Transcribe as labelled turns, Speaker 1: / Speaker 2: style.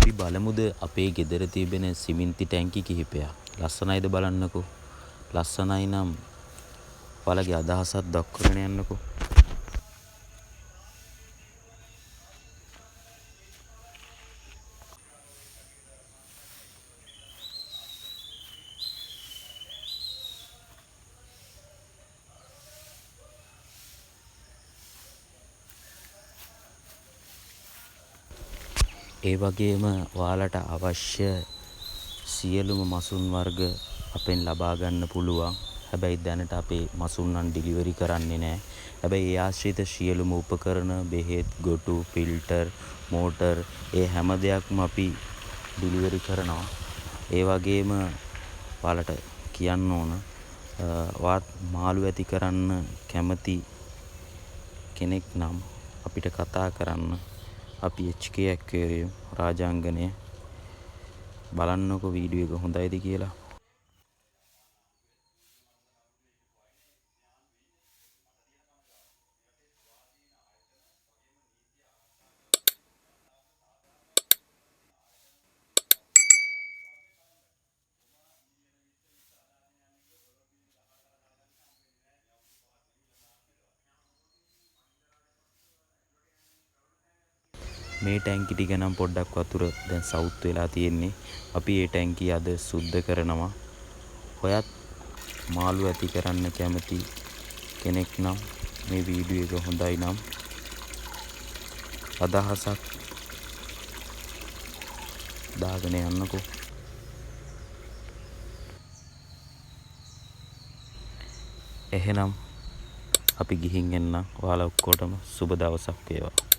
Speaker 1: අපි බලමුද අපේ ගෙදර තිබෙන සිමෙන්ති ටැංකි කිහිපයක්. ලස්සනයිද බලන්නකෝ. ලස්සනයි නම් ඔයාලගේ අදහසක් දක්වගෙන යන්නකෝ. ඒ වගේම ඔයාලට අවශ්‍ය සියලුම මසුන් වර්ග අපෙන් ලබා ගන්න පුළුවන්. හැබැයි දැනට අපේ මසුන් නම් ඩිලිවරි කරන්නේ නැහැ. හැබැයි ඒ ආශ්‍රිත සියලුම උපකරණ, බෙහෙත්, ගොටු, ෆිල්ටර්, මෝටර් ඒ හැම දෙයක්ම අපි ඩිලිවරි කරනවා. ඒ වගේම ඔයාලට කියන්න ඕන ඔයාත් මාළු ඇති කරන්න කැමති කෙනෙක් නම් අපිට කතා කරන්න. අපි HK aquarium රාජාංගනය බලන්නකෝ වීඩියෝ එක හොඳයිද කියලා. මේ ටැංකි ටික නම් පොඩ්ඩක් වතුර දැන් සවුත් වෙලා තියෙන්නේ. අපි මේ ටැංකිය අද සුද්ධ කරනවා. ඔයත් මාළු ඇති කරන්න කැමති කෙනෙක් නම් මේ වීඩියෝ එක හොඳයි නම් අදහසක් දාගෙන යන්නකෝ. එහෙනම් අපි ගිහින් එන්න. ඔයාලා ඔක්කොටම සුබ දවසක් වේවා.